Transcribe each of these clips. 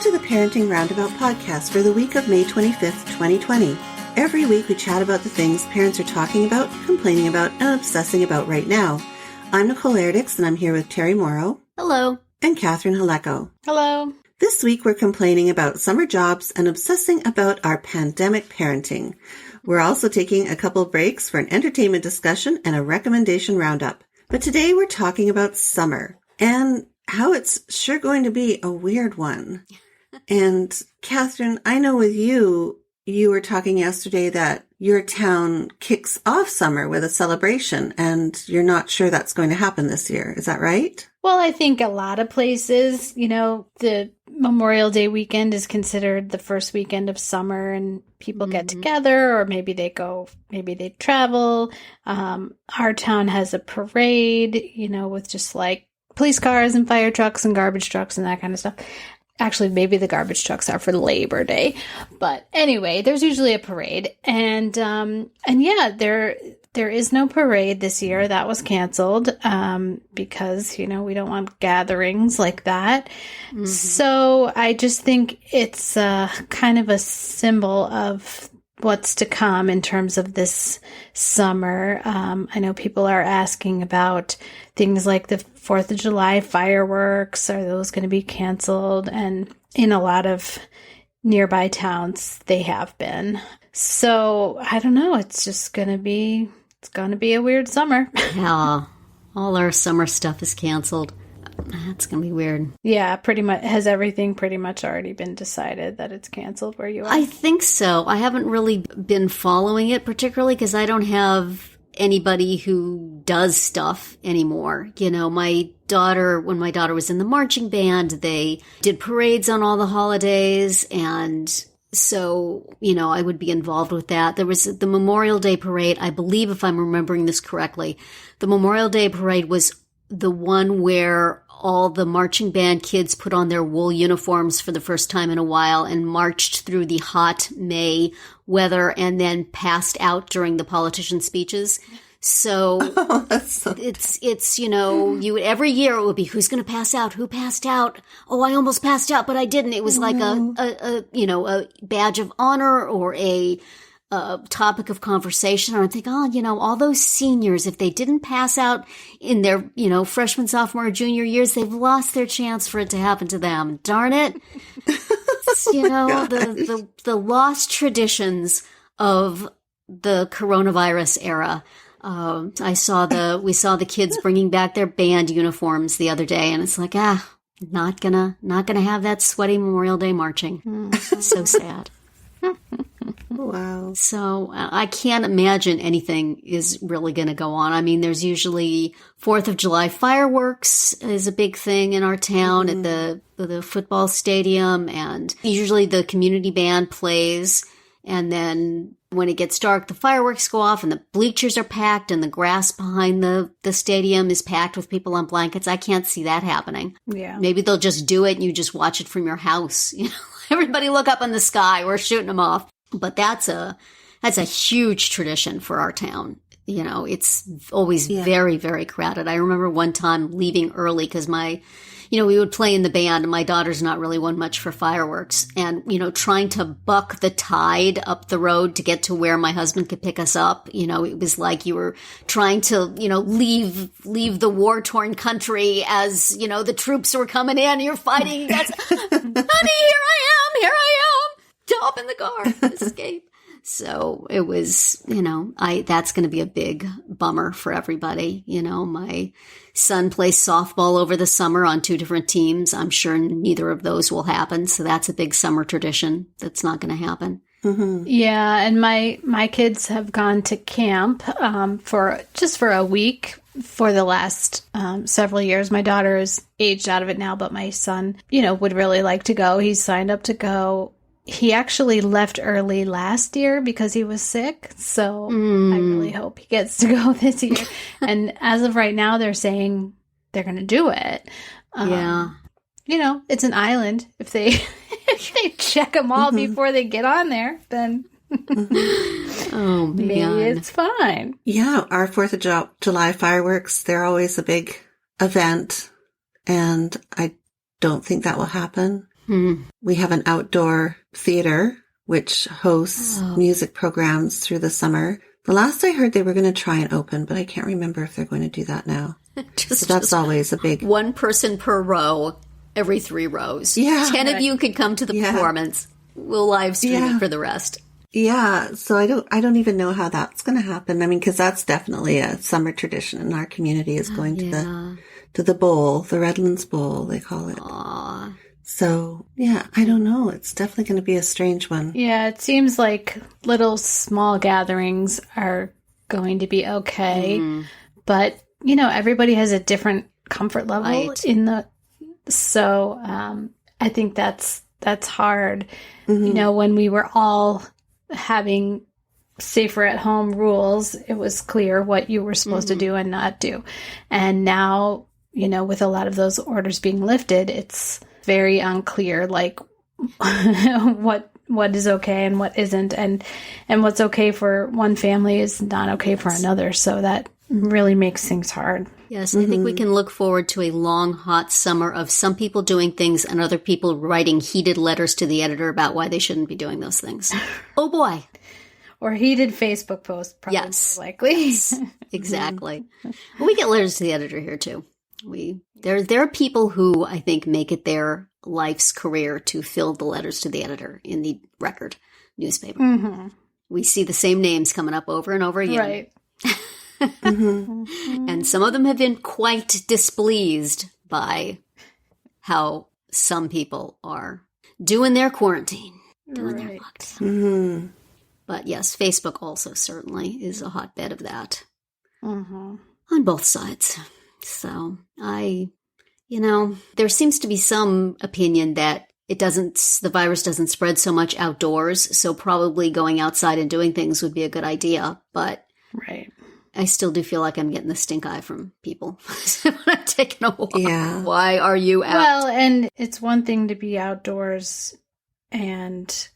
to the Parenting Roundabout podcast for the week of May 25th, 2020. Every week we chat about the things parents are talking about, complaining about, and obsessing about right now. I'm Nicole Erdix, and I'm here with Terry Morrow. Hello. And Catherine Haleko. Hello. This week we're complaining about summer jobs and obsessing about our pandemic parenting. We're also taking a couple breaks for an entertainment discussion and a recommendation roundup. But today we're talking about summer and how it's sure going to be a weird one. And Catherine, I know with you were talking yesterday that your town kicks off summer with a celebration and you're not sure that's going to happen this year. Is that right? Well, I think a lot of places, the Memorial Day weekend is considered the first weekend of summer and people get together, or maybe they travel. Our town has a parade, with just like police cars and fire trucks and garbage trucks and that kind of stuff. Actually, maybe the garbage trucks are for Labor Day. But anyway, there's usually a parade. And yeah, there is no parade this year. That was canceled because, we don't want gatherings like that. Mm-hmm. So I just think it's kind of a symbol of what's to come in terms of this summer. I know people are asking about things like the 4th of July fireworks. Are those going to be canceled? And in a lot of nearby towns, they have been. So I don't know. It's just going to be a weird summer. Yeah. All our summer stuff is canceled. That's going to be weird. Yeah, pretty much. Has everything pretty much already been decided that it's canceled where you are? I think so. I haven't really been following it particularly because I don't have anybody who does stuff anymore. My daughter, when my daughter was in the marching band, they did parades on all the holidays. And so, I would be involved with that. There was the Memorial Day parade. I believe, if I'm remembering this correctly, the Memorial Day parade was the one where all the marching band kids put on their wool uniforms for the first time in a while and marched through the hot May weather and then passed out during the politician speeches. So it's you every year it would be who's going to pass out, who passed out. Oh, I almost passed out, but I didn't. It was like a badge of honor or a topic of conversation. Or I think, all those seniors, if they didn't pass out in their, freshman, sophomore, or junior years, they've lost their chance for it to happen to them. Darn it. The lost traditions of the coronavirus era. We saw the kids bringing back their band uniforms the other day, and it's like, not gonna have that sweaty Memorial Day marching. So sad. Wow. So I can't imagine anything is really going to go on. I mean, there's usually 4th of July fireworks is a big thing in our town at the football stadium, and usually the community band plays, and then when it gets dark, the fireworks go off and the bleachers are packed and the grass behind the stadium is packed with people on blankets. I can't see that happening. Yeah. Maybe they'll just do it and you just watch it from your house. Everybody look up in the sky. We're shooting them off. But that's a huge tradition for our town. It's always very, very crowded. I remember one time leaving early because we would play in the band and my daughter's not really one much for fireworks. And, trying to buck the tide up the road to get to where my husband could pick us up. It was like you were trying to, leave the war-torn country as, the troops were coming in and you're fighting against, honey, here I am. Hop in the car, escape. So it was, that's going to be a big bummer for everybody. My son plays softball over the summer on 2 different teams. I'm sure neither of those will happen. So that's a big summer tradition that's not going to happen. Mm-hmm. Yeah. And my kids have gone to camp for a week for the last several years. My daughter is aged out of it now, but my son, would really like to go. He's signed up to go. He actually left early last year because he was sick. So I really hope he gets to go this year. And as of right now, they're saying they're going to do it. Yeah. It's an island. If they check them all before they get on there, then oh, maybe it's fine. Yeah. Our 4th of July fireworks, they're always a big event. And I don't think that will happen. We have an outdoor theater which hosts music programs through the summer. The last I heard, they were going to try and open, but I can't remember if they're going to do that now. So that's always a big... One person per row, every 3 rows. Yeah. 10 of you could come to the performance. We'll live stream it for the rest. Yeah, so I don't even know how that's going to happen. I mean, because that's definitely a summer tradition in our community, is going to the bowl, the Redlands Bowl, they call it. Aww. So, yeah, I don't know. It's definitely going to be a strange one. Yeah, it seems like little small gatherings are going to be okay. But, everybody has a different comfort level so I think that's hard. When we were all having safer at home rules, it was clear what you were supposed to do and not do. And now, with a lot of those orders being lifted, it's very unclear, like what is okay and what isn't, and what's okay for one family is not okay for another. So that really makes things hard. Yes, I think we can look forward to a long, hot summer of some people doing things and other people writing heated letters to the editor about why they shouldn't be doing those things. Oh boy. Or heated Facebook posts, probably likely. Yes, exactly. Well, we get letters to the editor here too. There are people who I think make it their life's career to fill the letters to the editor in the Record newspaper. We see the same names coming up over and over again. Right. And some of them have been quite displeased by how some people are doing their quarantine, doing their lockdown. But yes, Facebook also certainly is a hotbed of that on both sides. So there seems to be some opinion that the virus doesn't spread so much outdoors. So probably going outside and doing things would be a good idea. But I still do feel like I'm getting the stink eye from people when I'm taking a walk. Yeah. Why are you out? Well, and it's one thing to be outdoors and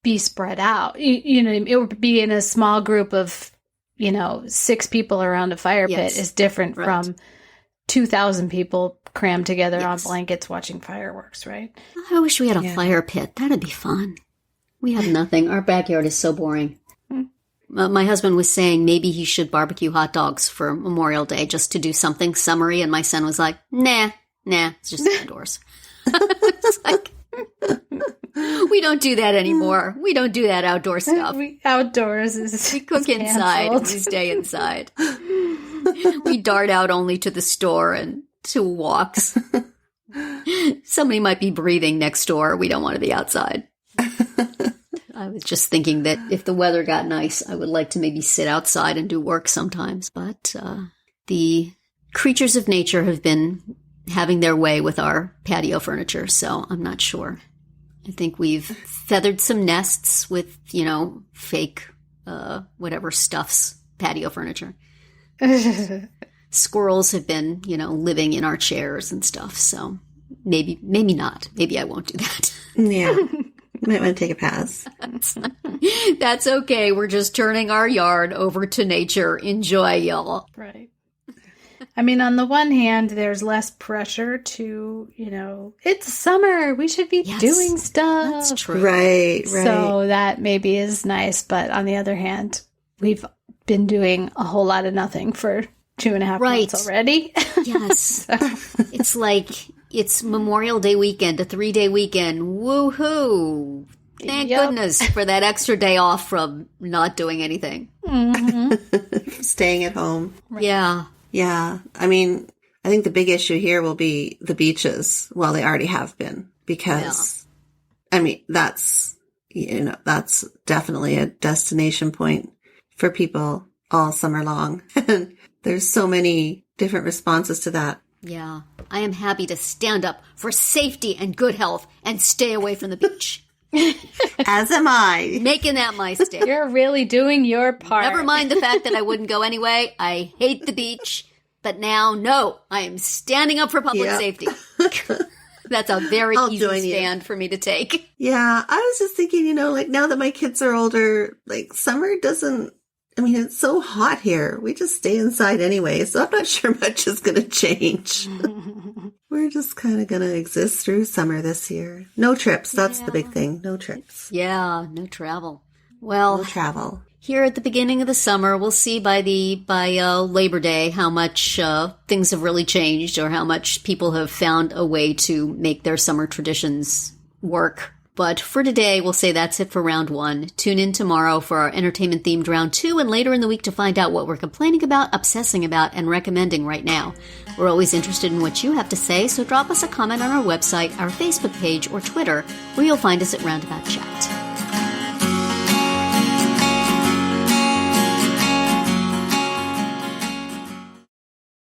be spread out. It would be in a small group of, 6 people around a fire pit is different from 2,000 people crammed together on blankets watching fireworks, right? I wish we had a fire pit. That'd be fun. We have nothing. Our backyard is so boring. My husband was saying maybe he should barbecue hot dogs for Memorial Day just to do something summery, and my son was like, nah, it's just outdoors. It's like, we don't do that anymore. We don't do that outdoor stuff. Outdoors is we cook inside. We stay inside. We dart out only to the store and to walks. Somebody might be breathing next door. We don't want to be outside. I was just thinking that if the weather got nice, I would like to maybe sit outside and do work sometimes. But the creatures of nature have been having their way with our patio furniture, so I'm not sure. I think we've feathered some nests with, fake whatever stuffs patio furniture. Squirrels have been, living in our chairs and stuff, so maybe not. Maybe I won't do that. Yeah. Might want to take a pass. That's okay. We're just turning our yard over to nature. Enjoy, y'all. Right. I mean, on the one hand, there's less pressure to, it's summer. We should be doing stuff. That's true. Right. So that maybe is nice. But on the other hand, we've been doing a whole lot of nothing for 2.5 months already. Yes. It's like... It's Memorial Day weekend, a 3-day weekend. Woohoo! Thank goodness for that extra day off from not doing anything. Staying at home. Right. Yeah. Yeah. I mean, I think the big issue here will be the beaches. Well, they already have been because, I mean, that's definitely a destination point for people all summer long. And there's so many different responses to that. Yeah. I am happy to stand up for safety and good health and stay away from the beach. As am I. Making that my stand. You're really doing your part. Never mind the fact that I wouldn't go anyway. I hate the beach. But now, no, I am standing up for public safety. That's a very easy stand for me to take. Yeah. I was just thinking, now that my kids are older, summer doesn't I mean, it's so hot here. We just stay inside anyway, so I'm not sure much is going to change. We're just kind of going to exist through summer this year. No trips. That's the big thing. No trips. Yeah, no travel. Well, no travel. Here at the beginning of the summer, we'll see by Labor Day how much things have really changed or how much people have found a way to make their summer traditions work. But for today, we'll say that's it for round 1. Tune in tomorrow for our entertainment-themed round 2 and later in the week to find out what we're complaining about, obsessing about, and recommending right now. We're always interested in what you have to say, so drop us a comment on our website, our Facebook page, or Twitter, where you'll find us at Roundabout Chat.